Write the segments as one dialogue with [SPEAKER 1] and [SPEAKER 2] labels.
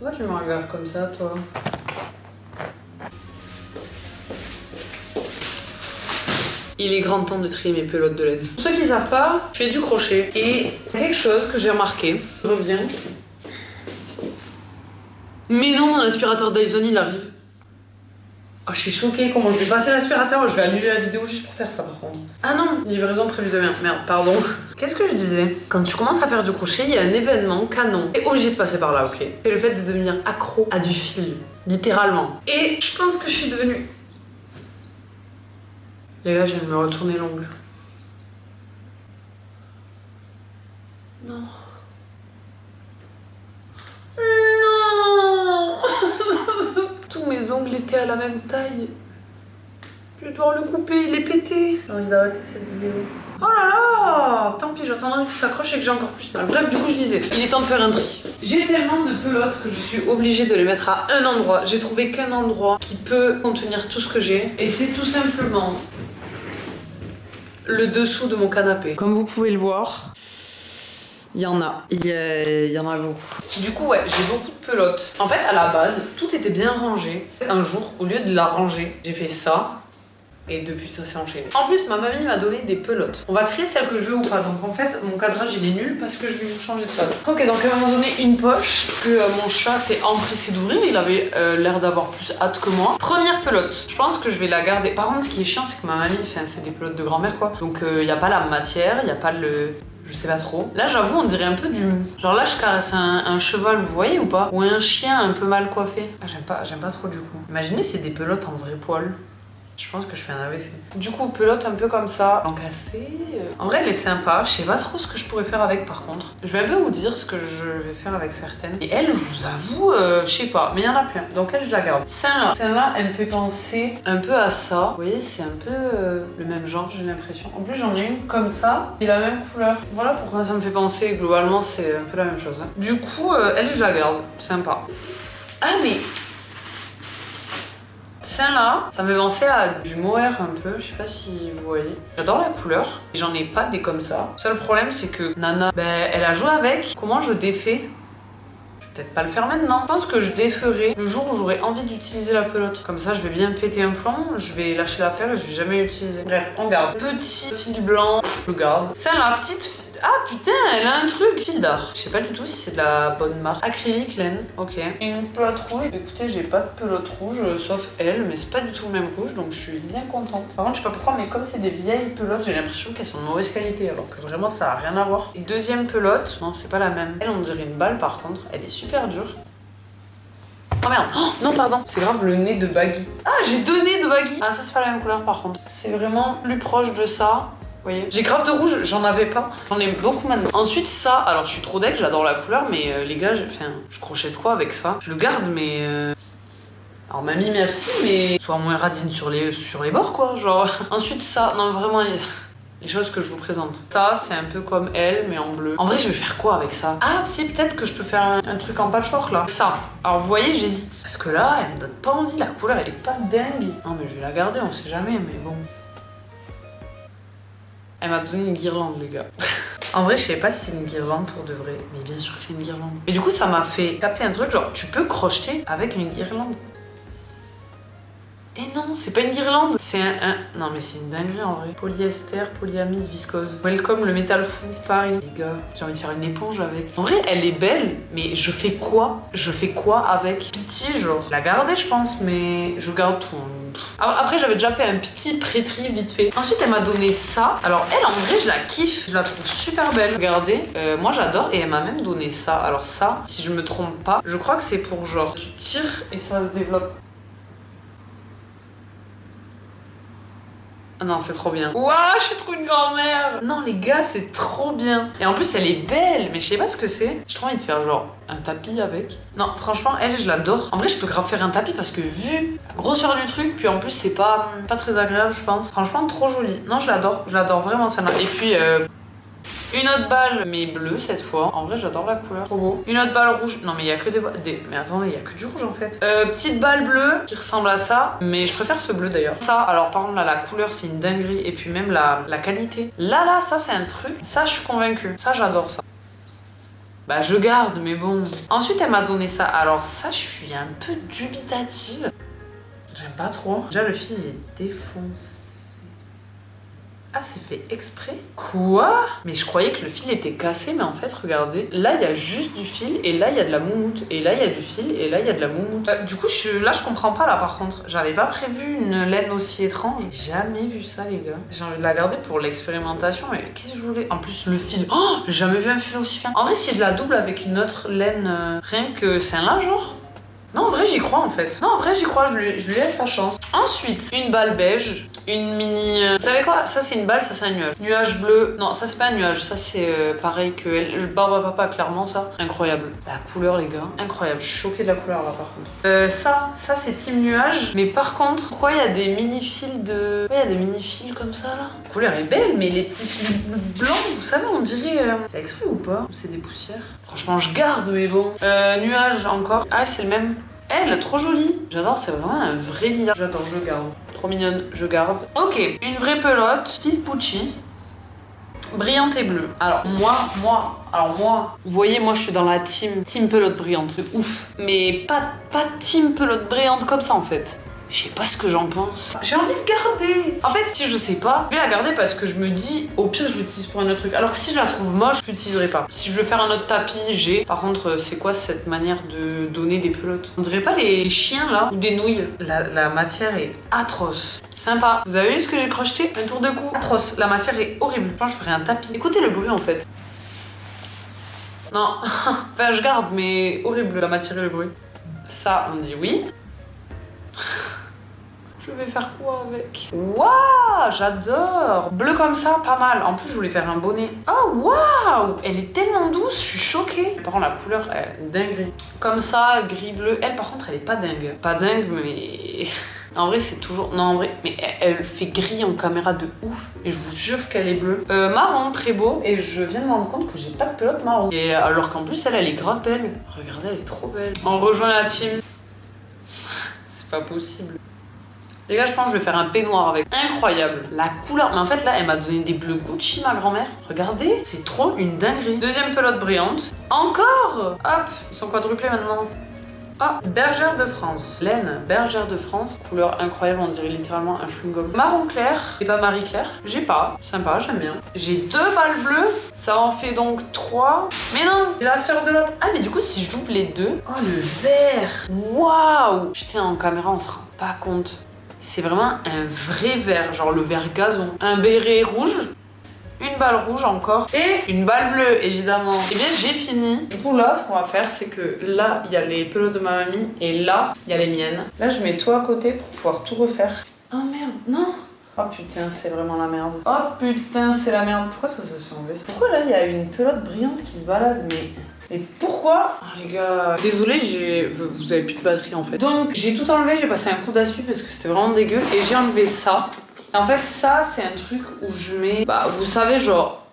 [SPEAKER 1] Pourquoi tu me regardes comme ça, toi? Il est grand temps de trier mes pelotes de laine. Pour ceux qui savent pas, je fais du crochet. Et quelque chose que j'ai remarqué, je reviens. Mais non, mon aspirateur Dyson, il arrive. Oh, je suis choquée, comment je vais passer l'aspirateur? Je vais annuler la vidéo juste pour faire ça par contre. Ah non, livraison prévue demain. Merde, pardon. Qu'est-ce que je disais? Quand tu commences à faire du crochet, il y a un événement canon. T'es obligé de passer par là, ok? C'est le fait de devenir accro à du fil. Littéralement. Et je pense que je suis devenue... Les gars, je viens de me retourner l'ongle. Non. Non. Tous mes ongles étaient à la même taille. Je vais devoir le couper, il est pété. J'ai envie d'arrêter cette vidéo. Oh là là. Tant pis, j'attendrai qu'il s'accroche et que j'ai encore plus mal. Bref, du coup, je disais, il est temps de faire un tri. J'ai tellement de pelotes que je suis obligée de les mettre à un endroit. J'ai trouvé qu'un endroit qui peut contenir tout ce que j'ai. Et c'est tout simplement... le dessous de mon canapé. Comme vous pouvez le voir, il y en a. Il y en a beaucoup. Du coup, ouais, j'ai beaucoup de pelotes. En fait, à la base, tout était bien rangé. Un jour, au lieu de la ranger, j'ai fait ça. Et depuis, ça s'est enchaîné. En plus, ma mamie m'a donné des pelotes. On va trier celles que je veux ou pas. Donc en fait, mon cadrage, il est nul parce que je vais vous changer de place. Ok, donc elle m'a donné une poche que mon chat s'est empressé d'ouvrir. Il avait l'air d'avoir plus hâte que moi. Première pelote. Je pense que je vais la garder. Par contre, ce qui est chiant, c'est que ma mamie, c'est des pelotes de grand-mère, quoi. Donc il n'y a pas la matière, il n'y a pas le... Je sais pas trop. Là, j'avoue, on dirait un peu du... Genre là, je caresse un cheval, vous voyez ou pas? Ou un chien un peu mal coiffé. Ah, j'aime pas trop du coup. Imaginez, c'est des pelotes en vrai poil. Je pense que je fais un AVC. Du coup, pelote un peu comme ça, encassée. En vrai, elle est sympa. Je sais pas trop ce que je pourrais faire avec par contre. Je vais un peu vous dire ce que je vais faire avec certaines. Et elle, je vous avoue, je sais pas. Mais il y en a plein. Donc elle, je la garde. Celle-là, elle me fait penser un peu à ça. Vous voyez, c'est un peu le même genre, j'ai l'impression. En plus, j'en ai une comme ça, et la même couleur. Voilà pourquoi ça me fait penser. Globalement, c'est un peu la même chose. Hein. Du coup, elle, je la garde. Sympa. Ah, mais... celle-là, ça me fait penser à du mohair un peu, je sais pas si vous voyez. J'adore la couleur, j'en ai pas des comme ça. Seul problème, c'est que Nana, elle a joué avec. Comment je défais? Je vais peut-être pas le faire maintenant. Je pense que je déferai le jour où j'aurai envie d'utiliser la pelote. Comme ça, je vais bien péter un plomb, je vais lâcher l'affaire et je vais jamais l'utiliser. Bref, on garde. Petit fil blanc, je garde. Celle-là, petite... Ah putain, elle a un truc, fil d'art. Je sais pas du tout si c'est de la bonne marque. Acrylique laine, ok. Une pelote rouge. Écoutez, j'ai pas de pelote rouge, sauf elle, mais c'est pas du tout le même rouge, donc je suis bien contente. Par contre, je sais pas pourquoi, mais comme c'est des vieilles pelotes, j'ai l'impression qu'elles sont de mauvaise qualité, alors que vraiment ça a rien à voir. Et deuxième pelote, non, c'est pas la même. Elle, on dirait une balle par contre, elle est super dure. Oh merde, oh, non pardon, c'est grave le nez de Baggy. Ah, j'ai deux nez de Baggy. Ah, ça c'est pas la même couleur par contre. C'est vraiment plus proche de ça. Vous voyez, j'ai grave de rouge, j'en avais pas. J'en ai beaucoup maintenant. Ensuite, ça, alors je suis trop deck, j'adore la couleur, mais les gars, je crochette quoi avec ça? Je le garde, mais. Alors, mamie, merci, mais. Sois moins radine sur les bords, quoi. Genre. Ensuite, ça, non, vraiment, les choses que je vous présente. Ça, c'est un peu comme elle, mais en bleu. En vrai, je vais faire quoi avec ça? Ah, tu sais, peut-être que je peux faire un truc en patchwork là. Ça. Alors, vous voyez, j'hésite. Parce que là, elle me donne pas envie, la couleur, elle est pas dingue. Non, mais je vais la garder, on sait jamais, mais bon. Elle m'a donné une guirlande, les gars. En vrai, je savais pas si c'est une guirlande pour de vrai. Mais bien sûr que c'est une guirlande. Et du coup, ça m'a fait capter un truc, genre, tu peux crocheter avec une guirlande. Et non, c'est pas une guirlande. C'est un... Non, mais c'est une dinguerie, en vrai. Polyester, polyamide, viscose. Welcome, le métal fou, Paris. Les gars, j'ai envie de faire une éponge avec. En vrai, elle est belle, mais je fais quoi? Je fais quoi avec? Pitié, genre. La garder, je pense, mais je garde tout. Alors, après, j'avais déjà fait un petit pré-tri vite fait. Ensuite, elle m'a donné ça. Alors, elle, en vrai, je la kiffe. Je la trouve super belle. Regardez, moi, j'adore. Et elle m'a même donné ça. Alors ça, si je me trompe pas, je crois que c'est pour genre, tu tires et ça se développe. Ah non, c'est trop bien. Waouh, je suis trop une grand-mère. Non, les gars, c'est trop bien. Et en plus, elle est belle, mais je sais pas ce que c'est. J'ai trop envie de faire genre un tapis avec. Non, franchement, elle, je l'adore. En vrai, je peux grave faire un tapis parce que vu la grosseur du truc, puis en plus, c'est pas très agréable, je pense. Franchement, trop joli. Non, je l'adore vraiment celle-là. Et puis, une autre balle, mais bleue cette fois. En vrai, j'adore la couleur. Trop beau. Une autre balle rouge. Non, mais il y a que des... Mais attendez, il y a que du rouge en fait. Petite balle bleue qui ressemble à ça. Mais je préfère ce bleu d'ailleurs. Ça, alors par contre, là, la couleur, c'est une dinguerie. Et puis même la qualité. Là, ça, c'est un truc. Ça, je suis convaincue. Ça, j'adore ça. Bah je garde, mais bon. Ensuite, elle m'a donné ça. Alors ça, je suis un peu dubitative. J'aime pas trop. Déjà, le fil, il est défoncé. Ah, c'est fait exprès? Quoi? Mais je croyais que le fil était cassé, mais en fait, regardez. Là, il y a juste du fil, et là, il y a de la moumoute. Et là, il y a du fil, et là, il y a de la moumoute. Du coup, là, je comprends pas, là, par contre. J'avais pas prévu une laine aussi étrange. J'ai jamais vu ça, les gars. J'ai envie de la garder pour l'expérimentation, mais qu'est-ce que je voulais? En plus, le fil. Oh, j'ai jamais vu un fil aussi fin. En vrai, si je la double avec une autre laine, rien que celle-là, genre. Non, en vrai, j'y crois, en fait. Non, en vrai, j'y crois, je lui laisse sa chance. Ensuite, une balle beige, une mini... Vous savez quoi? Ça, c'est une balle, ça, c'est un nuage. Nuage bleu. Non, ça, c'est pas un nuage. Ça, c'est pareil que elle. Barbe à papa, clairement, ça. Incroyable. La couleur, les gars. Incroyable. Je suis choquée de la couleur, là, par contre. Ça, c'est team nuage. Mais par contre, pourquoi il y a des mini-fils de... Pourquoi il y a des mini-fils comme ça, là? La couleur est belle, mais les petits fils blancs, vous savez, on dirait... C'est exprès ou pas? C'est des poussières. Franchement, je garde, mais bon. Nuage, encore. Ah, c'est le même. Elle, trop jolie. J'adore, c'est vraiment un vrai lilas. J'adore, je garde. Trop mignonne, je garde. Ok, une vraie pelote, fil Pucci, brillante et bleue. Alors moi, vous voyez, moi je suis dans la team pelote brillante, de ouf. Mais pas team pelote brillante comme ça en fait. Je sais pas ce que j'en pense. J'ai envie de garder. En fait, si je sais pas, je vais la garder parce que je me dis, au pire, je l'utilise pour un autre truc. Alors que si je la trouve moche, je l'utiliserai pas. Si je veux faire un autre tapis, j'ai. Par contre, c'est quoi cette manière de donner des pelotes? On dirait pas les chiens là, ou des nouilles. La matière est atroce. Sympa. Vous avez vu ce que j'ai crocheté? Un tour de cou. Atroce. La matière est horrible. Je pense que je ferais un tapis. Écoutez le bruit en fait. Non. Enfin, je garde, mais horrible la matière et le bruit. Ça, on dit oui. Je vais faire quoi avec? Waouh, j'adore. Bleu comme ça, pas mal. En plus, je voulais faire un bonnet. Oh, waouh. Elle est tellement douce, je suis choquée. Par contre, la couleur est dingue. Comme ça, gris-bleu. Elle, par contre, elle est pas dingue. Pas dingue, mais... En vrai, c'est toujours... Non, en vrai, mais elle fait gris en caméra de ouf. Et je vous jure qu'elle est bleue. Marron, très beau. Et je viens de me rendre compte que j'ai pas de pelote marron. Et alors qu'en plus, elle est grave belle. Regardez, elle est trop belle. On rejoint la team. C'est pas possible. Les gars, je pense que je vais faire un peignoir avec. Incroyable. La couleur. Mais en fait, là, elle m'a donné des bleus Gucci, ma grand-mère. Regardez, c'est trop une dinguerie. Deuxième pelote brillante. Encore. Hop, ils sont quadruplés maintenant. Ah, Bergère de France. Laine, Bergère de France. Couleur incroyable, on dirait littéralement un chewing-gum. Marron clair, et pas Marie Claire. J'ai pas, sympa, j'aime bien. J'ai 2 balles bleues, ça en fait donc 3. Mais non, c'est la sœur de l'autre. Ah, mais du coup, si je double les deux... Oh, le vert. Waouh. Putain, en caméra, on se rend pas compte. C'est vraiment un vrai vert, genre le vert gazon. Un béret rouge. Une balle rouge encore et une balle bleue évidemment. Et bien j'ai fini. Du coup là ce qu'on va faire c'est que là il y a les pelotes de ma mamie et là il y a les miennes. Là je mets tout à côté pour pouvoir tout refaire. Oh merde, non. Oh putain c'est vraiment la merde. Oh putain c'est la merde. Pourquoi ça s'est enlevé? Pourquoi là il y a une pelote brillante qui se balade mais pourquoi? Oh, les gars, désolé, vous avez plus de batterie en fait. Donc j'ai tout enlevé, j'ai passé un coup d'aspi parce que c'était vraiment dégueu et j'ai enlevé ça. En fait, ça, c'est un truc où je mets... Bah, vous savez, genre...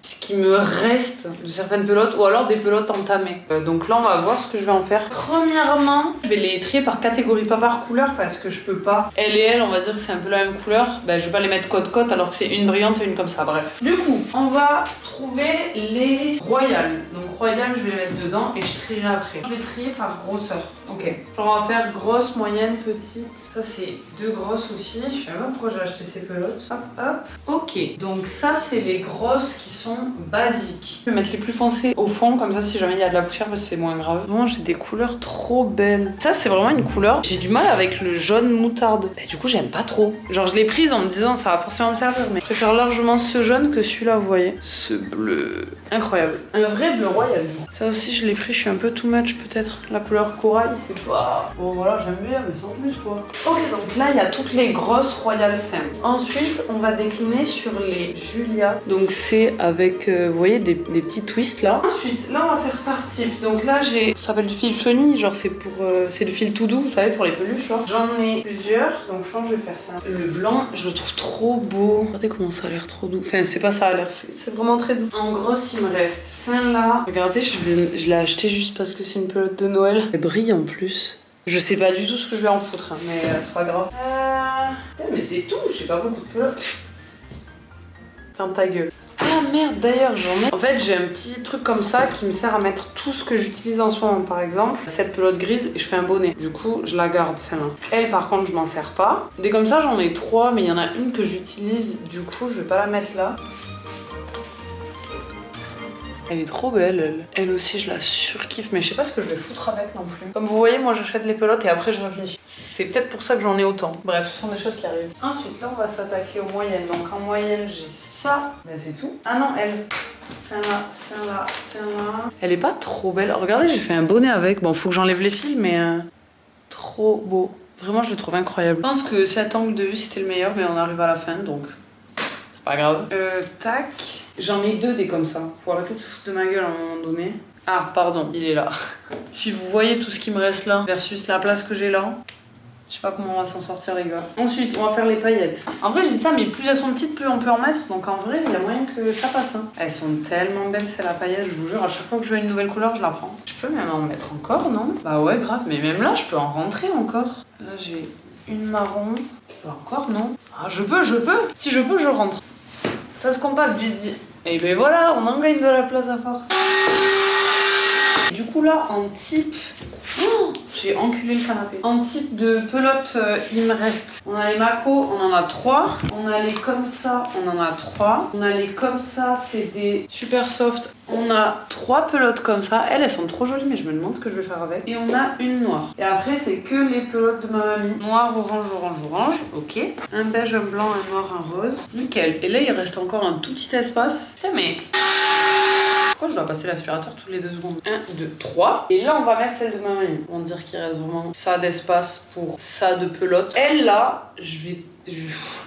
[SPEAKER 1] ce qui me reste de certaines pelotes ou alors des pelotes entamées. Donc là, on va voir ce que je vais en faire. Premièrement, je vais les trier par catégorie, pas par couleur parce que je peux pas. Elle et elle, on va dire que c'est un peu la même couleur. Bah, je vais pas les mettre côte-côte alors que c'est une brillante et une comme ça, bref. Du coup, on va trouver les royales. Donc royales, je vais les mettre dedans et je trierai après. Je vais trier par grosseur. Ok. Alors on va faire grosse, moyenne, petite. Ça c'est 2 grosses aussi. Je sais même pas pourquoi j'ai acheté ces pelotes. Hop, hop. Ok. Donc ça c'est les grosses qui sont basiques. Je vais mettre les plus foncées au fond, comme ça si jamais il y a de la poussière, c'est moins grave. Vraiment j'ai des couleurs trop belles. Ça c'est vraiment une couleur. J'ai du mal avec le jaune moutarde. Bah, du coup j'aime pas trop. Genre je l'ai prise en me disant ça va forcément me servir, mais je préfère largement ce jaune que celui-là, vous voyez. Ce bleu. Incroyable. Un vrai bleu royal. Ça aussi je l'ai pris, je suis un peu too much peut-être. La couleur corail c'est pas... Bon voilà j'aime bien mais sans plus quoi. Ok donc là il y a toutes les grosses royales simples. Ensuite on va décliner sur les Julia. Donc c'est avec vous voyez des petits twists là. Ensuite là on va faire par type. Donc là j'ai... Ça s'appelle du fil chenille, genre c'est pour... c'est du fil tout doux vous savez pour les peluches genre. J'en ai plusieurs donc je pense que je vais faire ça. Le blanc je le trouve trop beau. Regardez comment ça a l'air trop doux. Enfin c'est pas ça a l'air, c'est vraiment très doux. En gros il me reste 5 là. Regardez je l'ai acheté juste parce que c'est une pelote de Noël. Elle brille en plus. Je sais pas du tout ce que je vais en foutre, hein, mais c'est pas grave. Mais c'est tout, j'ai pas beaucoup de pelotes. Ferme ta gueule. merde, d'ailleurs, j'en ai. En fait, j'ai un petit truc comme ça qui me sert à mettre tout ce que j'utilise en ce moment. Par exemple, cette pelote grise et je fais un bonnet. Du coup, je la garde, celle-là. Elle, par contre, je m'en sers pas. Des comme ça, j'en ai 3, mais il y en a une que j'utilise. Du coup, je vais pas la mettre là. Elle est trop belle, elle. Elle aussi, je la surkiffe, mais je sais pas ce que je vais foutre avec non plus. Comme vous voyez, moi j'achète les pelotes et après je réfléchis. C'est peut-être pour ça que j'en ai autant. Bref, ce sont des choses qui arrivent. Ensuite, là, on va s'attaquer aux moyennes. Donc en moyenne, j'ai ça. Ben, c'est tout. Ah non, elle. Celle-là, celle-là, celle-là. Elle est pas trop belle. Regardez, j'ai fait un bonnet avec. Bon, faut que j'enlève les fils, mais trop beau. Vraiment, je le trouve incroyable. Je pense que cet angle de vue, c'était le meilleur, mais on arrive à la fin, donc c'est pas grave. Tac. J'en ai 2 des comme ça. Faut arrêter de se foutre de ma gueule à un moment donné. Ah, pardon, il est là. Si vous voyez tout ce qui me reste là versus la place que j'ai là, je sais pas comment on va s'en sortir, les gars. Ensuite, on va faire les paillettes. En vrai, je dis ça, mais plus elles sont petites, plus on peut en mettre. Donc en vrai, il y a moyen que ça passe. Hein. Elles sont tellement belles, c'est la paillette, je vous jure. À chaque fois que je veux une nouvelle couleur, je la prends. Je peux même en mettre encore, non? Bah ouais, grave. Mais même là, je peux en rentrer encore. Là, j'ai une marron. Je peux encore, non? Ah, je peux. Si je peux, je rentre. Ça se compacte, j'ai dit. Et ben voilà, on en gagne de la place à force. Du coup là, en type... Oh, j'ai enculé le canapé. En type de pelote, il me reste... On a les Mako, on en a 3. On a les comme ça, on en a 3. On a les comme ça, c'est des super soft. On a 3 pelotes comme ça. Elles sont trop jolies, mais je me demande ce que je vais faire avec. Et on a une noire. Et après, c'est que les pelotes de ma mamie. Noir, orange, orange, orange. Ok. Un beige, un blanc, un noir, un rose. Nickel. Et là, il reste encore un tout petit espace. Putain, mais... Pourquoi je dois passer l'aspirateur toutes les 2 secondes? 1, 2, 3. Et là, on va mettre celle de ma mamie. On va dire qu'il reste vraiment ça d'espace pour ça de pelote. Elle, là,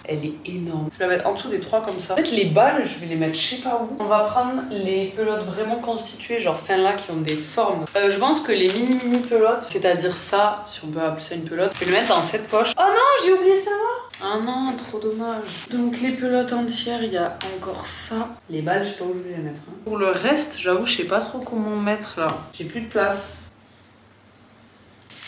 [SPEAKER 1] elle est énorme. Je vais la mettre en dessous des 3 comme ça. En fait, les balles, je vais les mettre je sais pas où. On va prendre les pelotes vraiment constituées, genre celles-là qui ont des formes. Je pense que les mini pelotes, c'est-à-dire ça, si on peut appeler ça une pelote, je vais les mettre dans cette poche. Oh non, j'ai oublié ça là. Ah non, trop dommage. Donc les pelotes entières, il y a encore ça. Les balles, je sais pas où je vais les mettre. Hein. Pour le reste, j'avoue, je sais pas trop comment mettre là. J'ai plus de place.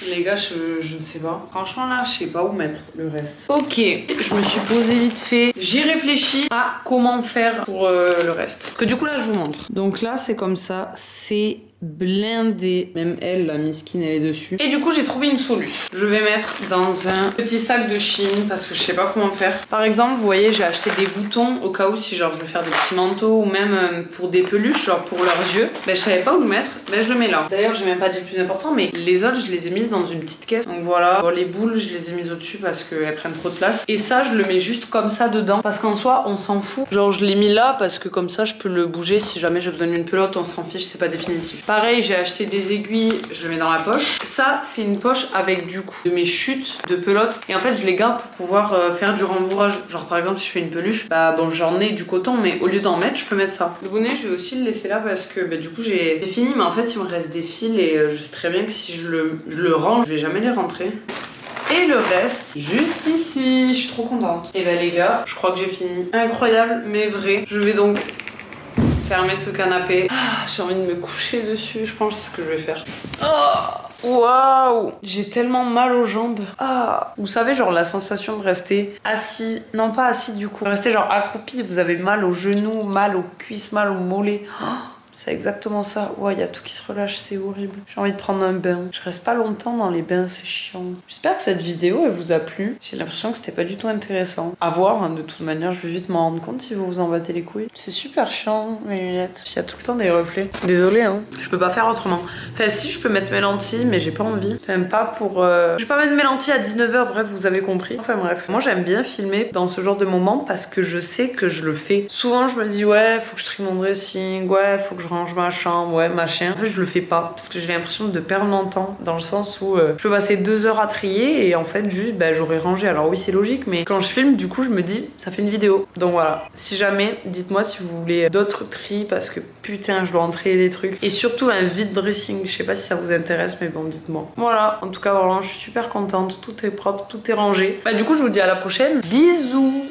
[SPEAKER 1] Les gars, je ne sais pas. Franchement, là, je sais pas où mettre le reste. Ok, je me suis posée vite fait. J'ai réfléchi à comment faire pour le reste. Que du coup, là, je vous montre. Donc là, c'est comme ça. C'est blindé. Même elle, la miskine, elle est dessus. Et du coup, j'ai trouvé une solution. Je vais mettre dans un petit sac de Chine parce que je sais pas comment faire. Par exemple, vous voyez, j'ai acheté des boutons au cas où si genre je veux faire des petits manteaux ou même pour des peluches, genre pour leurs yeux. Ben, je savais pas où le mettre. Ben, je le mets là. D'ailleurs, j'ai même pas dit le plus important, mais les autres, je les ai mises dans une petite caisse. Donc voilà. Bon, les boules, je les ai mises au-dessus parce qu'elles prennent trop de place. Et ça, je le mets juste comme ça dedans. Parce qu'en soi, on s'en fout. Genre, je l'ai mis là parce que comme ça, je peux le bouger si jamais j'ai besoin d'une pelote. On s'en fiche, c'est pas définitif. Pareil, j'ai acheté des aiguilles, je le mets dans la poche. Ça, c'est une poche avec du coup de mes chutes de pelote. Et en fait, je les garde pour pouvoir faire du rembourrage. Genre par exemple, si je fais une peluche, bah bon, j'en ai du coton, mais au lieu d'en mettre, je peux mettre ça. Le bonnet, je vais aussi le laisser là parce que bah, du coup, j'ai fini, mais en fait, il me reste des fils et je sais très bien que si je le range, je vais jamais les rentrer. Et le reste, juste ici. Je suis trop contente. Et bah les gars, je crois que j'ai fini. Incroyable, mais vrai. Je vais donc fermer ce canapé. Ah, j'ai envie de me coucher dessus, je pense que c'est ce que je vais faire. Oh, waouh, j'ai tellement mal aux jambes. Ah, vous savez, genre la sensation de rester assis, non pas assis du coup, rester genre accroupi, vous avez mal aux genoux, mal aux cuisses, mal aux mollets. Oh, c'est exactement ça. Ouais, il y a tout qui se relâche, c'est horrible. J'ai envie de prendre un bain. Je reste pas longtemps dans les bains, c'est chiant. J'espère que cette vidéo, elle vous a plu. J'ai l'impression que c'était pas du tout intéressant. À voir, hein, de toute manière, je vais vite m'en rendre compte si vous vous en battez les couilles. C'est super chiant, mes lunettes. Il y a tout le temps des reflets. Désolée, hein. Je peux pas faire autrement. Enfin, si, je peux mettre mes lentilles, mais j'ai pas envie. Enfin, pas pour... Je vais pas mettre mes lentilles à 19h, bref, vous avez compris. Enfin, bref. Moi, j'aime bien filmer dans ce genre de moment parce que je sais que je le fais. Souvent, je me dis, ouais, faut que je trie mon dressing, ouais, faut que je range ma chambre, ouais, machin. En fait, je le fais pas parce que j'ai l'impression de perdre mon temps dans le sens où je peux passer 2 heures à trier et en fait, juste, bah, j'aurais rangé. Alors oui, c'est logique, mais quand je filme, du coup, je me dis, ça fait une vidéo. Donc voilà. Si jamais, dites-moi si vous voulez d'autres tris parce que putain, je dois en trier des trucs. Et surtout un vide dressing. Je sais pas si ça vous intéresse, mais bon, dites-moi. Voilà. En tout cas, vraiment, je suis super contente. Tout est propre, tout est rangé. Bah, du coup, je vous dis à la prochaine. Bisous!